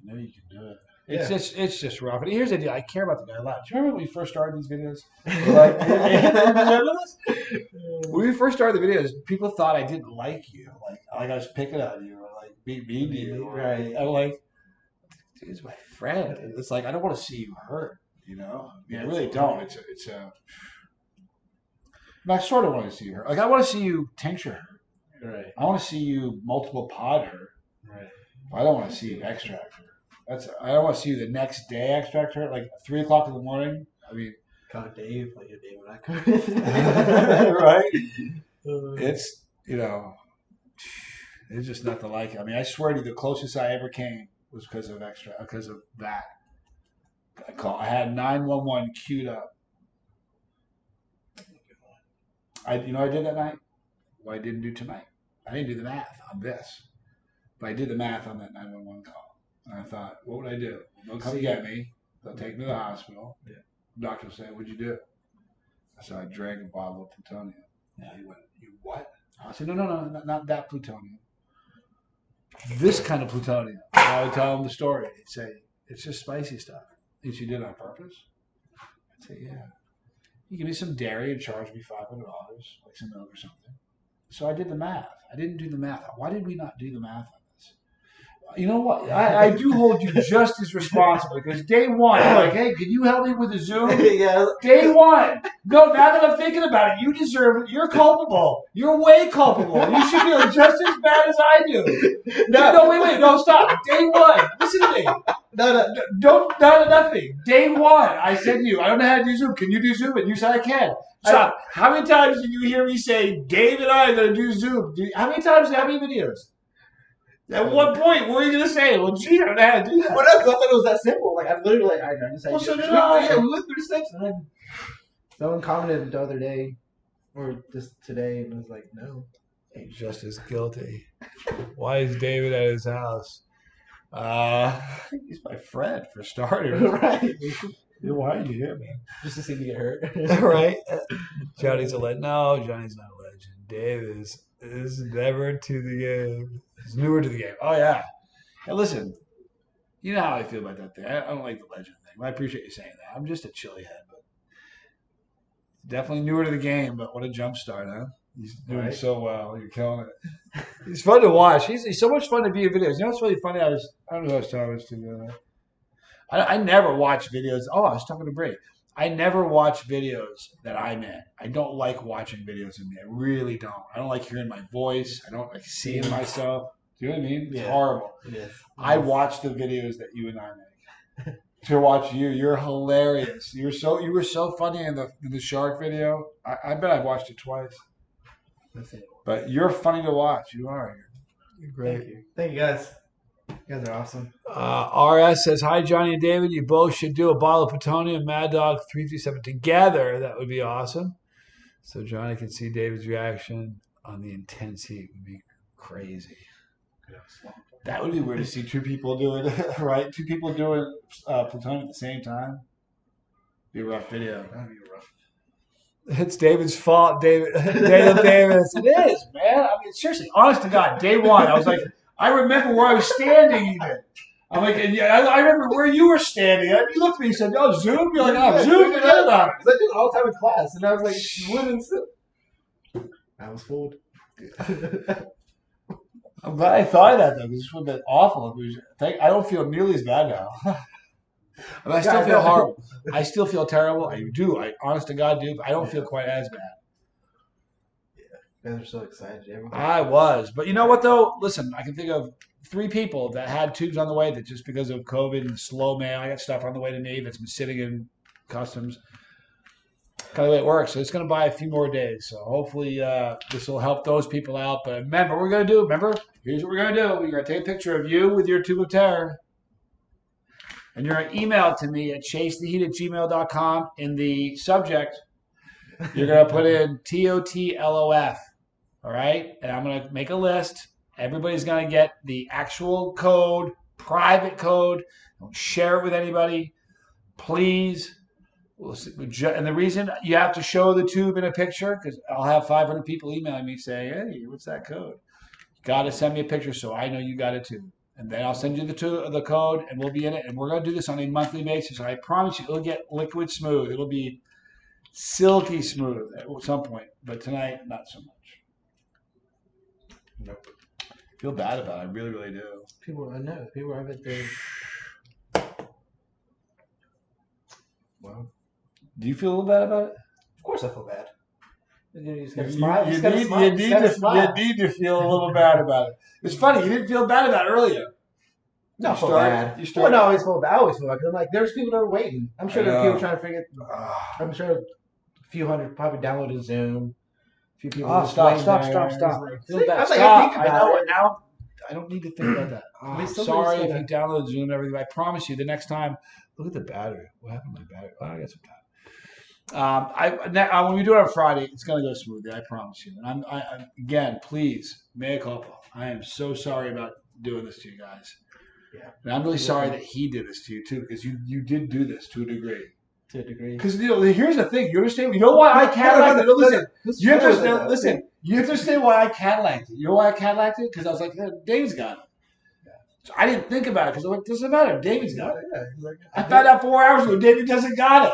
You know you can do it. It's just rough. And here's the deal. I care about the guy a lot. Do you remember when we first started these videos? When we first started the videos, people thought I didn't like you. Like I was picking on you or like being mean to you. Right. I'm like, dude's my friend. It's like I don't want to see you hurt. I really don't. It's a. I sort of want to see you hurt. Like I want to see you tincture hurt. Right. I want to see you multiple pod hurt. Right. I don't want to see you extract hurt. I don't want to see you the next day extract hurt, like 3 o'clock in the morning. I mean, call Dave, like your Dave when I come. Right? It's it's just nothing like it. I mean, I swear to you, the closest I ever came was because of that. I had 911 queued up. I did that night? Well, I didn't do tonight. I didn't do the math on this. But I did the math on that 911 call. And I thought, what would I do? They'll come get me. They'll take me to the hospital. Yeah. The doctor will say, what'd you do? So I drank a bottle of plutonium. Yeah. He went, you what? I said, no, not that plutonium. This kind of plutonium. I would tell him the story. He'd say, it's just spicy stuff. Did you did it on purpose? I'd say, yeah. You give me some dairy and charge me $500, like some milk or something. So I did the math. I didn't do the math. Why did we not do the math on this? You know what? I do hold you just as responsible because day one, I'm like, hey, can you help me with the Zoom? Yeah. Day one. No, now that I'm thinking about it, you deserve it. You're culpable. You're way culpable. You should feel just as bad as I do. No, wait. No, stop. Day one. Listen to me. Nothing. Day one, I said to you, I don't know how to do Zoom. Can you do Zoom? And you said I can. Stop. How many times did you hear me say, Dave and I are going to do Zoom? How many times? How many videos? At what point? What were you going to say? Well, gee, I don't know how to do that. Well, no, 'cause I thought it was that simple. Like, I literally, I just Well, so did I. Yeah, we went through the steps. And then someone commented the other day, or just today, and was like, no. He's just as guilty. Why is David at his house? He's my friend, for starters. Right. Why are you here, man? Just to see me get hurt. Right? Johnny's a legend. No, Johnny's not a legend. Dave is never to the game. He's newer to the game. Oh, yeah. And listen, you know how I feel about that thing. I don't like the legend thing. I appreciate you saying that. I'm just a chilly head, but definitely newer to the game. But what a jump start, huh? He's doing so well. You're killing it. He's fun to watch. He's so much fun to view videos. You know what's really funny? I don't know who I was talking to. I never watch videos. Oh, I was talking to Bray. I never watch videos that I'm in. I don't like watching videos of me. I really don't. I don't like hearing my voice. I don't like seeing myself. Do you know what I mean? It's horrible. Yes. I watch the videos that you and I make. To watch you, you're hilarious. You were so funny in the shark video. I bet I've watched it twice. But you're funny to watch. You are. You're great. Thank you guys. You guys are awesome. RS says, hi, Johnny and David. You both should do a bottle of Plutonium Mad Dog 337 together. That would be awesome. So Johnny can see David's reaction on the intense heat. It would be crazy. That would be weird to see two people doing it, right? Two people doing Plutonium at the same time. Be a rough video. That'd be rough. It's David's fault, David Davis. It is, man. I mean, seriously, honest to God, day one, I was like, I remember where I was standing even. I'm like, and I remember where you were standing. You looked at me and said, oh, Zoom? You're like, oh, Zoom, forget about it. Because I do it all the time in class. And I was like, what is it? I was fooled. I'm glad I thought of that, though, because this would have been awful. I don't feel nearly as bad now. I mean, I still feel horrible. I still feel terrible. I do. I honest to God do. But I don't feel quite as bad. Yeah. You guys are so excited. I was. But you know what, though? Listen, I can think of 3 people that had tubes on the way that just because of COVID and slow mail, I got stuff on the way to me that's been sitting in customs. Kind of the way it works. So it's going to buy a few more days. So hopefully this will help those people out. But remember what we're going to do. Remember, here's what we're going to do. We're going to take a picture of you with your tube of terror. And you're going to email it to me at chasetheheat@gmail.com. In the subject, you're going to put in TOTLOF. All right? And I'm going to make a list. Everybody's going to get the actual code, private code. Don't share it with anybody. Please. And the reason you have to show the tube in a picture, because I'll have 500 people emailing me saying, hey, what's that code? You got to send me a picture so I know you got it too. And then I'll send you the code, and we'll be in it. And we're going to do this on a monthly basis. I promise you, it'll get liquid smooth. It'll be silky smooth at some point. But tonight, not so much. Nope. I feel bad about it. I really, really do. I know. People have it there. Wow. Do you feel a little bad about it? Of course I feel bad. You just gotta You smile. need to feel a little bad about it. It's funny. You didn't feel bad about it earlier. No, I feel bad. I always feel bad. Because I'm like, there's people that are waiting. I'm sure there are people trying to figure. I'm sure a few hundred probably downloaded Zoom. A few people. Oh, stop! Like, feel bad. Stop. I know it now. I don't need to think about that. I'm sorry if you download Zoom and everything. I promise you, the next time, look at the battery. What happened to my battery? Oh, I got some time. When we do it on Friday, it's going to go smoothly. I promise you. And I again, please, mea culpa. I am so sorry about doing this to you guys. Yeah. And I'm really sorry that he did this to you too, because you did do this to a degree. To a degree. Because here's the thing. You understand? You know why I Cadillaced it? Listen. You understand? Listen. You understand why I Cadillaced it? You know why I Cadillaced it? Because I was like, Dave's got it. So I didn't think about it because I'm like, it doesn't matter. David's got it. I found out 4 hours ago. David doesn't got it.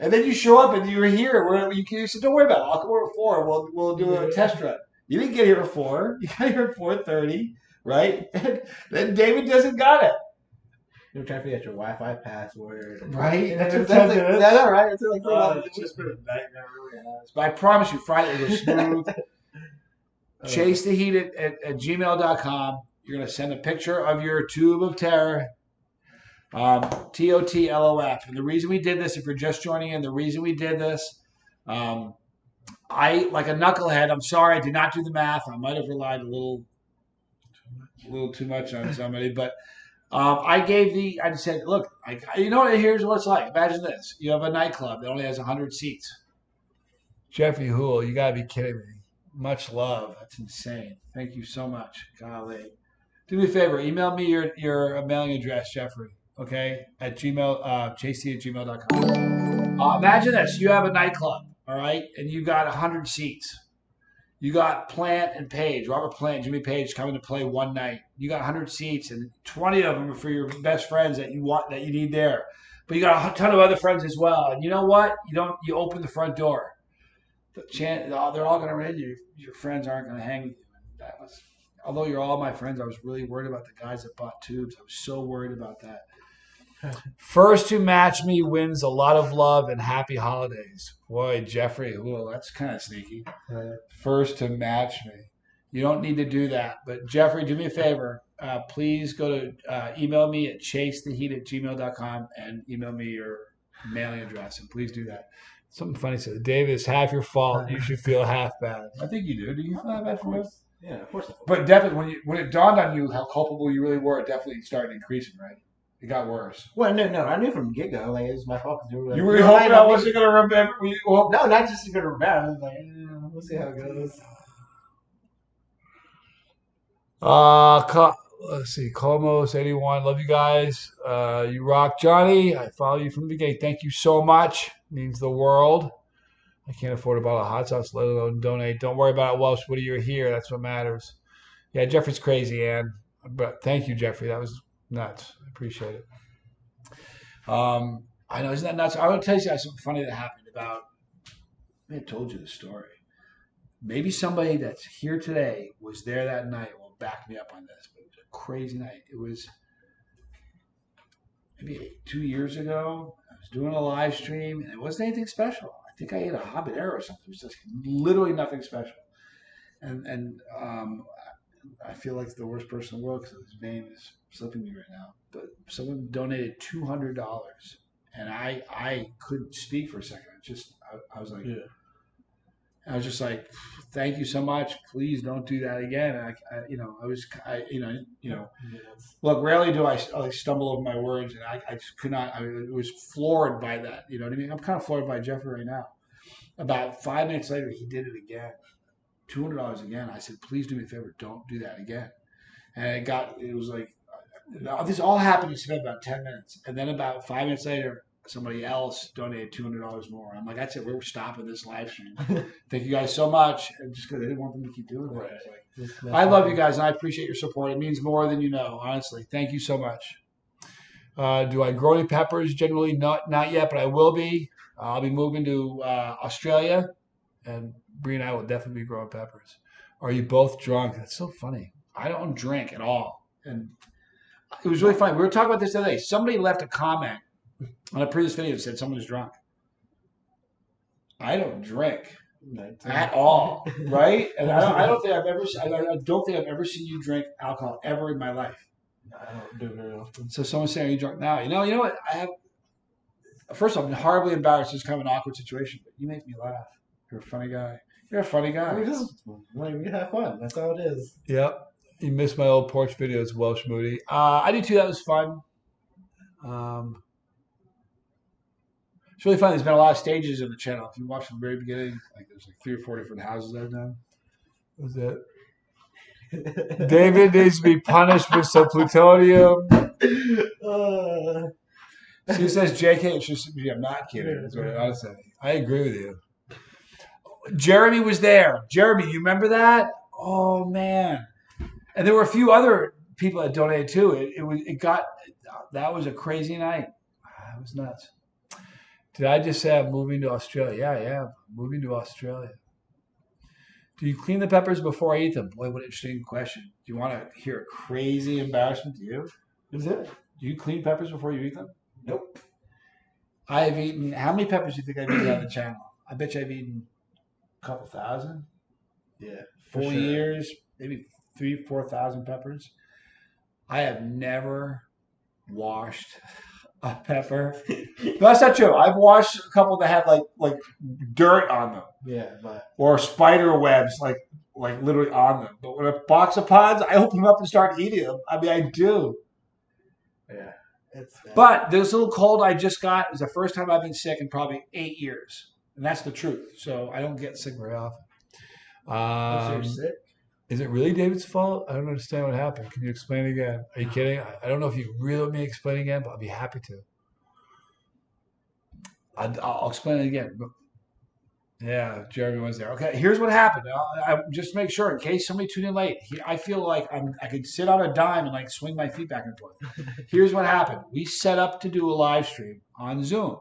And then you show up and you're here. You said, don't worry about it. I'll come over at 4. We'll do a test run. You didn't get here at 4. You got here at 4:30. right? Then David doesn't got it. You're trying to figure out your Wi-Fi password. Right? That's That's like, that's all right. It's like it's just been a nightmare, really has. But I promise you, Friday will go smooth. Chase the heat at gmail.com. You're going to send a picture of your tube of terror. TOTLOF. And the reason we did this, if you're just joining in, the reason we did this, I, like a knucklehead, I'm sorry, I did not do the math. I might have relied a little too much on somebody, but I just said, look, you know what, here's what it's like. Imagine this. You have a nightclub that only has 100 seats. Jeffrey Hool, you got to be kidding me. Much love. That's insane. Thank you so much. Golly. Do me a favor. Email me your mailing address, Jeffrey, okay, at gmail, jc@gmail.com. Imagine this. You have a nightclub, all right, and you got 100 seats. You got Plant and Page, Robert Plant, Jimmy Page coming to play one night. You got 100 seats, and 20 of them are for your best friends that you need there. But you got a ton of other friends as well. And you know what? You open the front door. They're all going to run you. Your friends aren't going to hang with you. Although you're all my friends, I was really worried about the guys that bought tubes. I was so worried about that. First to match me wins a lot of love and happy holidays. Boy, Jeffrey, well, that's kind of sneaky. First to match me. You don't need to do that. But Jeffrey, do me a favor. Please go to email me at chasetheheat@gmail.com and email me your mailing address. And please do that. Something funny said, David, it's half your fault. You should feel half bad. I think you do. Do you feel half bad for me? Yeah, of course. But definitely, when it dawned on you how culpable you really were, it definitely started increasing, right? It got worse. Well, no, I knew from the get-go, like, it was my fault. You were hoping I wasn't going to remember? No, not just going to remember. I was like, we'll see how it goes. Let's see. Colmos81. Love you guys. You rock. Johnny, I follow you from the beginning. Thank you so much. It means the world. I can't afford a bottle of hot sauce, let alone donate. Don't worry about it, Welsh. Woody, you're here. That's what matters. Yeah, Jeffrey's crazy, Ann. But thank you, Jeffrey. That was nuts. I appreciate it. I know, isn't that nuts? I want to tell you something funny that happened about, I told you the story. Maybe somebody that's here today was there that night and will back me up on this. But it was a crazy night. It was maybe 2 years ago. I was doing a live stream, and it wasn't anything special. I think I ate a habanero or something. It was just literally nothing special. And I feel like the worst person in the world because his name is slipping me right now. But someone donated $200, and I couldn't speak for a second. I was like, yeah. I was just like, thank you so much. Please don't do that again. Look, rarely do I stumble over my words, and I just could not. I was floored by that. You know what I mean? I'm kind of floored by Jeffrey right now. About 5 minutes later, he did it again. $200 again. I said, please do me a favor. Don't do that again. And it was like, this all happened in about 10 minutes. And then about 5 minutes later, somebody else donated $200 more. I'm like, that's it. We're stopping this live stream. Thank you guys so much. And just because I didn't want them to keep doing that. I love you guys, and I appreciate your support. It means more than you know, honestly. Thank you so much. Do I grow any peppers? Generally, not yet, but I will be. I'll be moving to Australia, and Bree and I will definitely be growing peppers. Are you both drunk? That's so funny. I don't drink at all. And it was really funny. We were talking about this the other day. Somebody left a comment on a previous video that said someone's drunk. I don't drink at all, right? And I don't think I've ever seen you drink alcohol ever in my life. I don't do it very often. So someone's saying, are you drunk now? You know what? First of all, I'm horribly embarrassed. It's kind of an awkward situation, but you make me laugh. You're a funny guy. You're a funny guy. We have fun. That's all it is. Yep. You missed my old porch videos, Welsh Moody. I did too. That was fun. It's really fun. There's been a lot of stages of the channel. If you watch from the very beginning, there's 3 or 4 different houses I've done. That's it. David needs to be punished with some plutonium. She says, JK, it's just, I'm not kidding. That's what I was saying. I agree with you. Jeremy was there. Jeremy, you remember that? Oh, man. And there were a few other people that donated too. That was a crazy night. It was nuts. Did I just say I'm moving to Australia? Yeah, I am. Moving to Australia. Do you clean the peppers before I eat them? Boy, what an interesting question. Do you want to hear a crazy embarrassment to you? Is it? Do you clean peppers before you eat them? Nope. I have eaten. How many peppers do you think I've eaten on the channel? I bet you I've eaten a couple thousand. Yeah, for 4 years, maybe 4,000 peppers. I have never washed a pepper. No, that's not true. I've washed a couple that had like dirt on them. Yeah, but Or spider webs like literally on them. But when a box of pods, I open them up and start eating them. I mean, I do. yeah, it's bad. But this little cold I just got is the first time I've been sick in probably 8 years, and that's the truth. So I don't get sick very often. So you're sick? Is it really David's fault? I don't understand what happened. Can you explain again? Are you kidding? I don't know if you really want me to explain again, but I'll be happy to. I'll explain it again. But yeah, Jeremy was there. Okay, here's what happened. I just make sure in case somebody tuned in late. I feel like I could sit on a dime and like swing my feet back and forth. Here's what happened. We set up to do a live stream on Zoom.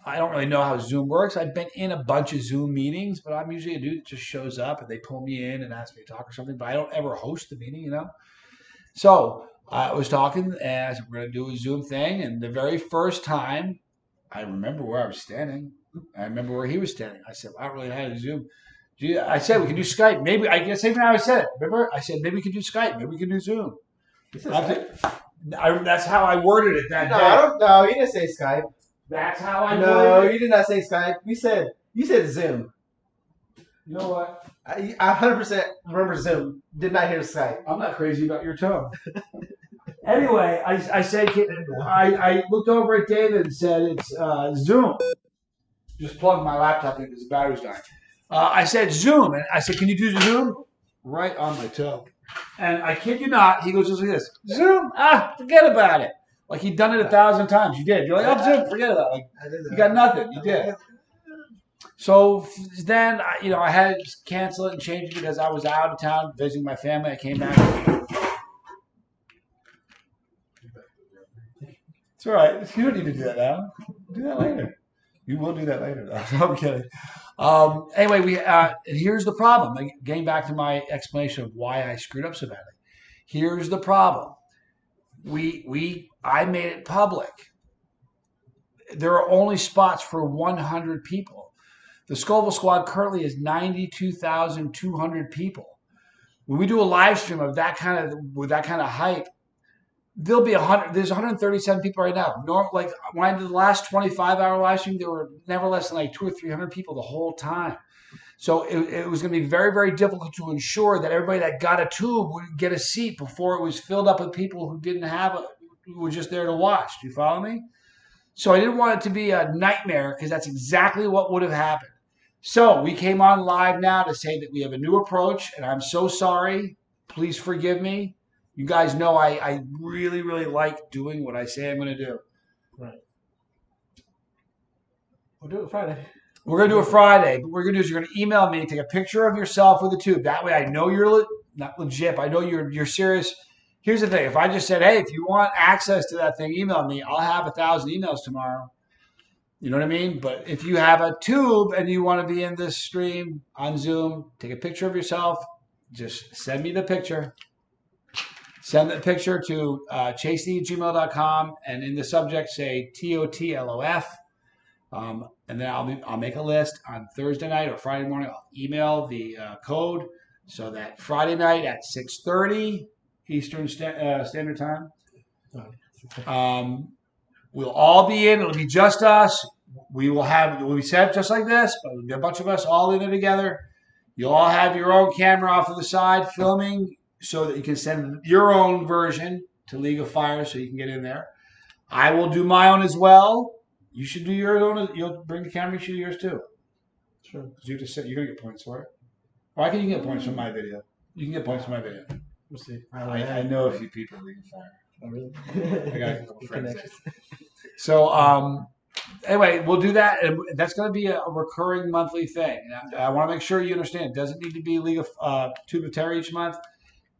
I don't really know how Zoom works. I've been in a bunch of Zoom meetings, but I'm usually a dude that just shows up and they pull me in and ask me to talk or something. But I don't ever host the meeting, you know. So I was talking and I said, we're going to do a Zoom thing. And the very first time, I remember where I was standing. I remember where he was standing. I said, well, I don't really know how to Zoom. I said, we can do Skype. Maybe, I guess, even how I said it. Remember? I said, maybe we can do Skype. Maybe we can do Zoom. That's how I worded it that day. No, you didn't say Skype. That's how I No, worded it. you did not say Skype. You said Zoom. You know what? I 100% remember Zoom. Did not hear Skype. I'm not crazy about your tone. Anyway, I said, I looked over at David and said, it's Zoom. Just plugged my laptop in because the battery's dying. I said, Zoom. And I said, can you do Zoom? Right on my toe. And I kid you not, he goes just like this. Zoom? Forget about it. Like he'd done it 1,000 times. You did. You're like, oh, Zoom, forget about it. Like, you got nothing. You did. So then, I had to cancel it and change it because I was out of town visiting my family. I came back. It's all right. You don't need to do that now. Do that later. You will do that later, though. I'm kidding. Anyway, here's the problem. Getting back to my explanation of why I screwed up so badly. Here's the problem. I made it public. There are only spots for 100 people. The Scoville Squad currently is 92,200 people. When we do a live stream of that kind of hype, there'll be 100. There's 137 people right now. Like when I did the last 25-hour live stream, there were never less than like 200 or 300 people the whole time. So it was going to be very, very difficult to ensure that everybody that got a tube would get a seat before it was filled up with people who didn't have who were just there to watch. Do you follow me? So I didn't want it to be a nightmare because that's exactly what would have happened. So we came on live now to say that we have a new approach, and I'm so sorry. Please forgive me. You guys know I really, really like doing what I say I'm going to do. Right. We'll do it Friday. We're going to do it Friday. But what we're going to do is you're going to email me, take a picture of yourself with a tube. That way I know you're not legit, but I know you're serious. Here's the thing. If I just said, hey, if you want access to that thing, email me. I'll have 1,000 emails tomorrow. You know what I mean? But if you have a tube and you want to be in this stream on Zoom, take a picture of yourself. Just send me the picture. Send the picture to chasey@gmail.com and in the subject say TOTLOF. And then I'll make a list on Thursday night or Friday morning. I'll email the code so that Friday night at 6:30 Eastern Standard Time, we'll all be in. It'll be just us. We'll be set up just like this, but there'll be a bunch of us all in there together. You'll all have your own camera off to the side filming so that you can send your own version to League of Fire so you can get in there. I will do my own as well. You should do your own. You'll bring the camera. You should do yours too. Sure. Because you're going to get points for it. Or you can get points from my video. You can get points from my video. We'll see. I know a few people in League of Fire. Oh, really? I got a couple friends there. So, anyway, we'll do that. And that's going to be a recurring monthly thing. I want to make sure you understand. It doesn't need to be League of Tube of Terror each month.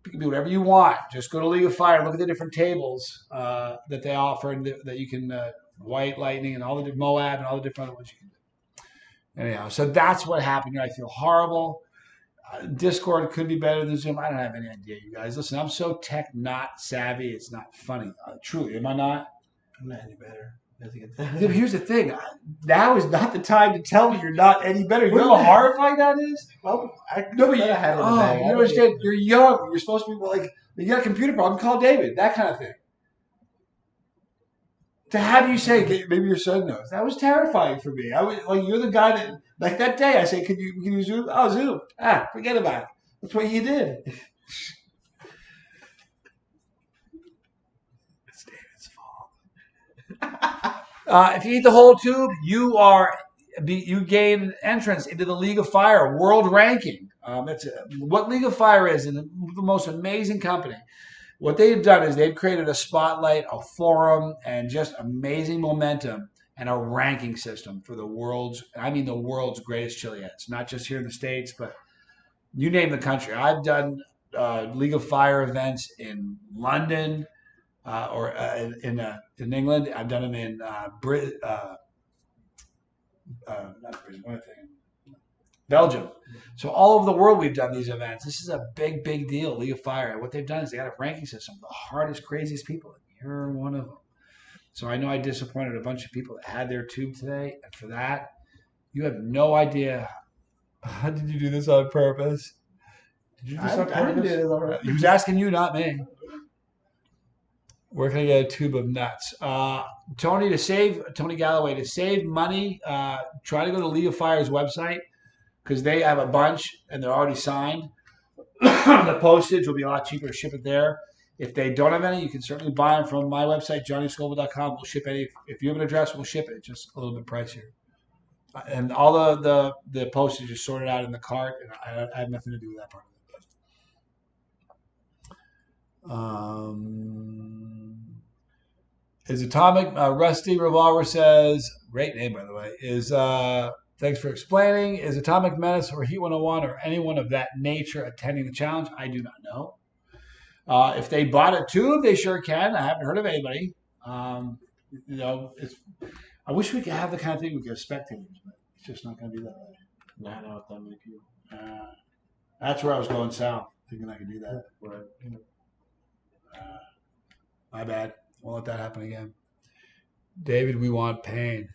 You can do whatever you want. Just go to League of Fire. Look at the different tables that they offer and that you can White Lightning and all the Moab and all the different other ones you can do. Anyhow, so that's what happened here. I feel horrible. Discord could be better than Zoom. I don't have any idea, you guys. Listen, I'm so tech not savvy. It's not funny. Truly, am I not? I'm not any better. Here's the thing. Now is not the time to tell me you're not any better. You know how horrifying that is? Well, No, but you don't understand. You're young. You're supposed to be like, you got a computer problem, call David. That kind of thing. To have you say, maybe your son knows. That was terrifying for me. I was like, you're the guy that, like that day, I say, can you Zoom? Oh, Zoom. Forget about it. That's what you did. It's David's fault. If you eat the whole tube, you gain entrance into the League of Fire world ranking. That's what League of Fire is, and the most amazing company. What they've done is they've created a spotlight, a forum, and just amazing momentum and a ranking system for the world's greatest chili heads. Not just here in the States, but you name the country. I've done League of Fire events in London or in England. I've done them in not Britain, Belgium. So all over the world we've done these events. This is a big, big deal, League of Fire. What they've done is they got a ranking system, the hardest, craziest people. You're one of them. So I know I disappointed a bunch of people that had their tube today. And for that, you have no idea. How did you do this on purpose? Did you do this on purpose? I didn't do this on purpose. He was asking you, not me. Where can I get a tube of nuts? Tony Galloway, to save money, try to go to League of Fire's website, because they have a bunch and they're already signed. The postage will be a lot cheaper to ship it there. If they don't have any, you can certainly buy them from my website, johnnyscoville.com. We'll ship any. If you have an address, we'll ship it. Just a little bit pricier. And all the postage is sorted out in the cart, and I have nothing to do with that part of it. Is Atomic Rusty Revolver says, great name by the way, is thanks for explaining. Is Atomic Menace or Heat 101 or anyone of that nature attending the challenge? I do not know. If they bought a tube, they sure can. I haven't heard of anybody. I wish we could have the kind of thing we could have spectators, but it's just not going to be that way. Not out that many people. That's where I was going south, thinking I could do that. My bad. Won't let that happen again. David, we want pain.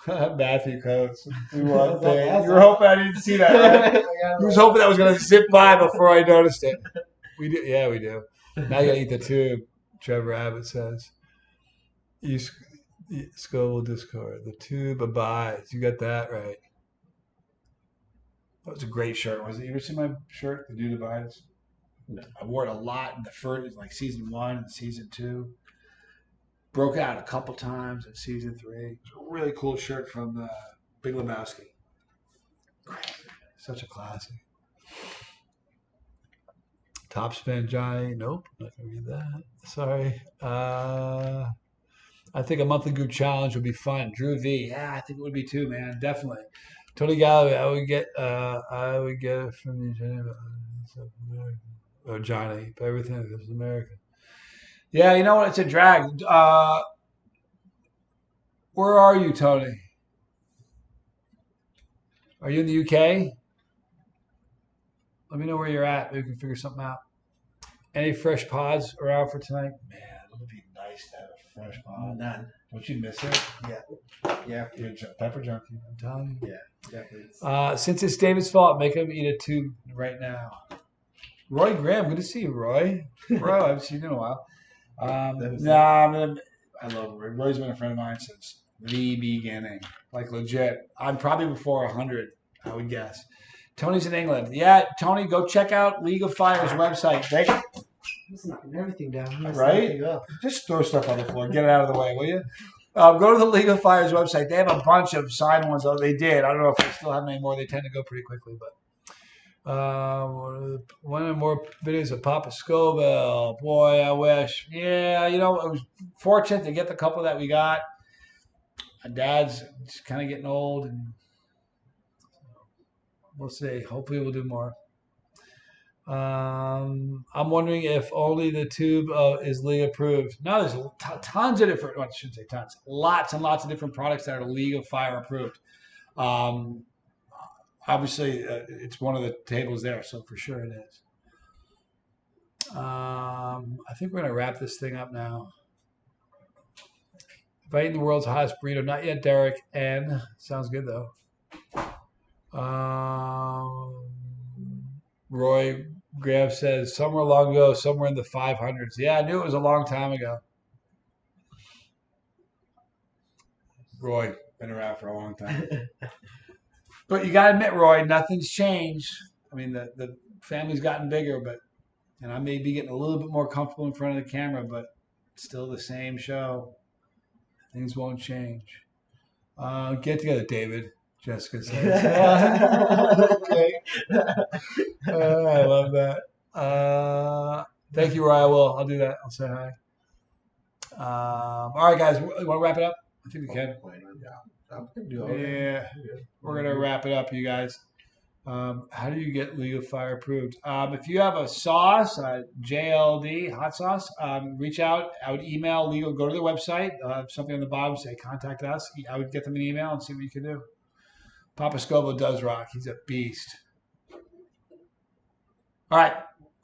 Matthew Coates. We want pain. You were hoping I didn't see that, right? You was hoping that was going to zip by before I noticed it. We do. Yeah, we do. Now you got to eat the tube, Trevor Abbott says. Scoville Discord. The tube abides. You got that right. That was a great shirt. Was it? You ever see my shirt, The Dude Abides? No. I wore it a lot in the first, like season 1 and season 2. Broke out a couple times in season 3. It's a really cool shirt from Big Lebowski. Such a classic. Top Spin Johnny. Nope, not going to read that. Sorry. I think a monthly group challenge would be fun. Drew V. Yeah, I think it would be too, man. Definitely. Tony Galloway. I would get it from you, or Johnny. But everything is American. Yeah, you know what? It's a drag. Where are you, Tony? Are you in the UK? Let me know where you're at. Maybe we can figure something out. Any fresh pods around for tonight? Man, it would be nice to have a fresh pod. None. Don't you miss it? Yeah. You're a pepper junkie. I'm telling you. Yeah, definitely. Since it's David's fault, make him eat a tube right now. Roy Graham, good to see you, Roy. Bro, I haven't seen you in a while. I love Roy. Roy's been a friend of mine since the beginning. Like legit. I'm probably before 100, I would guess. Tony's in England. Yeah, Tony, go check out League of Fire's website. It's knocking everything down. Right? Just throw stuff on the floor. Get it out of the way, will you? Go to the League of Fire's website. They have a bunch of signed ones. They did. I don't know if they still have any more. They tend to go pretty quickly, but one or more videos of Papa Scoville. Boy, I wish. Yeah, it was fortunate to get the couple that we got. My dad's just kind of getting old, and we'll see. Hopefully, we'll do more. I'm wondering if only the tube is League approved. No, there's tons of different. Well, I shouldn't say tons. Lots and lots of different products that are League of Fire approved. obviously, it's one of the tables there, so for sure it is. I think we're gonna wrap this thing up now. If I eat the world's hottest burrito, not yet, Derek. N sounds good though. Roy Graham says somewhere long ago, somewhere in the 500s. Yeah, I knew it was a long time ago. Roy, been around for a long time. But you got to admit, Roy, nothing's changed. I mean, the family's gotten bigger, and I may be getting a little bit more comfortable in front of the camera, but still the same show. Things won't change. Get together, David. Jessica says. Okay. I love that. Thank you, Roy. I'll do that. I'll say hi. All right, guys. Want to wrap it up? I think we can. Yeah, we're gonna wrap it up, you guys. How do you get League of Fire approved? If you have a sauce, JLD hot sauce, reach out. I would email legal. Go to their website. Something on the bottom say contact us. I would get them an email and see what you can do. Papa Scovo does rock. He's a beast. All right.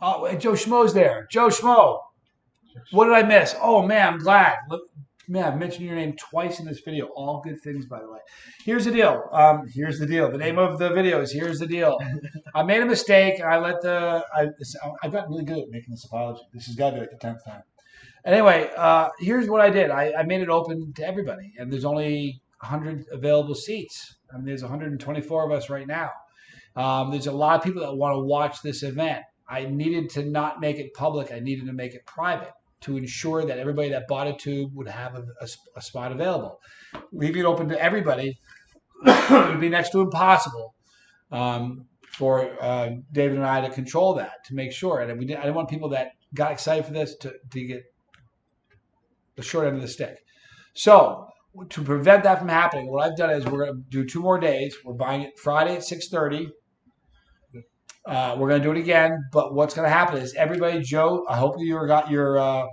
Oh, Joe Schmo's there. Joe Schmo. What did I miss? Oh man, I'm glad. Man, I've mentioned your name twice in this video. All good things, by the way. Here's the deal. Here's the deal. The name of the video is Here's the Deal. I made a mistake. I got really good at making this apology. This has got to be like the 10th time. Anyway, here's what I did. I made it open to everybody, and there's only 100 available seats. I mean, there's 124 of us right now. There's a lot of people that want to watch this event. I needed to not make it public. I needed to make it private to ensure that everybody that bought a tube would have a spot available. Leaving it open to everybody would be next to impossible for David and I to control that, to make sure. And I didn't want people that got excited for this to get the short end of the stick. So to prevent that from happening, what I've done is we're going to do 2 more days. We're buying it Friday at 6:30. We're going to do it again, but what's going to happen is everybody, Joe, I hope you got your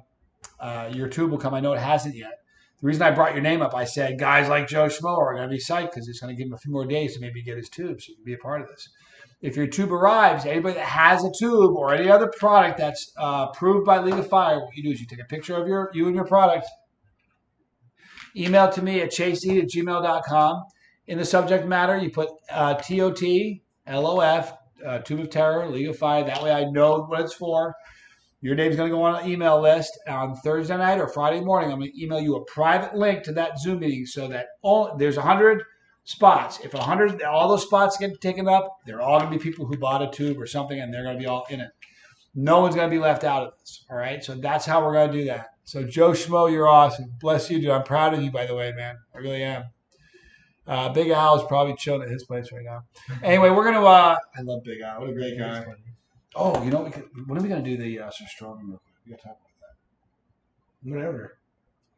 tube will come. I know it hasn't yet. The reason I brought your name up, I said guys like Joe Schmo are going to be psyched because it's going to give him a few more days to maybe get his tube so you can be a part of this. If your tube arrives, anybody that has a tube or any other product that's approved by League of Fire, what you do is you take a picture of you and your product, email to me at chaseeat@gmail.com. In the subject matter, you put TOT, LOF, Tube of Terror, League of Fire. That way I know what it's for. Your name's going to go on an email list. On Thursday night or Friday morning, I'm going to email you a private link to that Zoom meeting so that there's 100 spots. If all those spots get taken up, they're all going to be people who bought a tube or something, and they're going to be all in it. No one's going to be left out of this. All right? So that's how we're going to do that. So Joe Schmo, you're awesome. Bless you, dude. I'm proud of you, by the way, man. I really am. Big Al is probably chilling at his place right now. Anyway, we're going to I love Big Al. What a great guy. Oh, you know, when are we going to do the Sir Strong real quick? We got to talk about that. Whenever.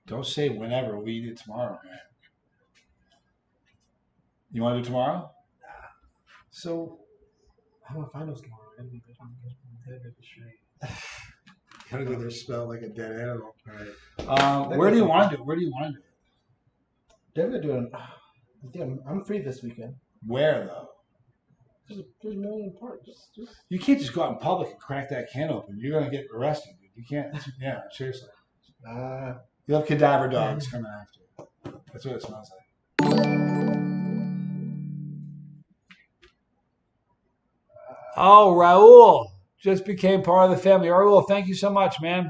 Don't say whenever. We eat it tomorrow, man. You want to do tomorrow? So, how about finals tomorrow? Gotta go there, smell like a dead animal. Right. Where do you want to do it? Definitely doing. I think I'm free this weekend. Where though? There's a million parts. You can't just go out in public and crack that can open. You're gonna get arrested. You can't. Yeah, seriously. You'll have cadaver dogs coming after you. That's what it smells like. Oh, Raul just became part of the family. Raul, thank you so much, man.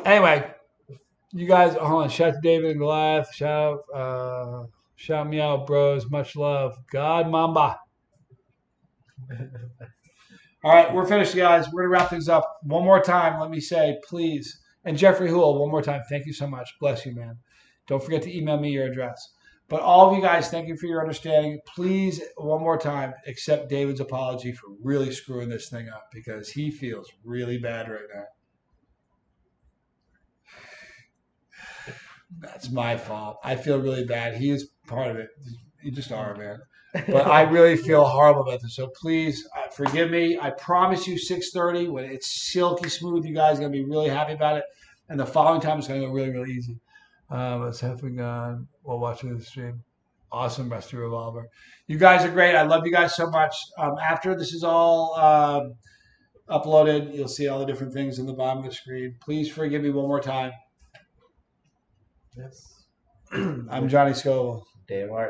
Anyway, you guys, hold on. Shout out to David and Goliath. Shout me out, bros. Much love. God Mamba. All right, we're finished, guys. We're going to wrap things up. One more time, let me say, please. And Jeffrey Hool, one more time, thank you so much. Bless you, man. Don't forget to email me your address. But all of you guys, thank you for your understanding. Please, one more time, accept David's apology for really screwing this thing up because he feels really bad right now. That's my fault. I feel really bad. He is part of it. You just are, man. But I really feel horrible about this. So please forgive me. I promise you 6:30 when it's silky smooth, you guys are going to be really happy about it. And the following time it's going to go really, really easy. Let's have fun while watching the stream. Awesome, Rusty Revolver. You guys are great. I love you guys so much. After this is all uploaded, you'll see all the different things in the bottom of the screen. Please forgive me one more time. Yes. I'm Johnny Scoville. Day of Art.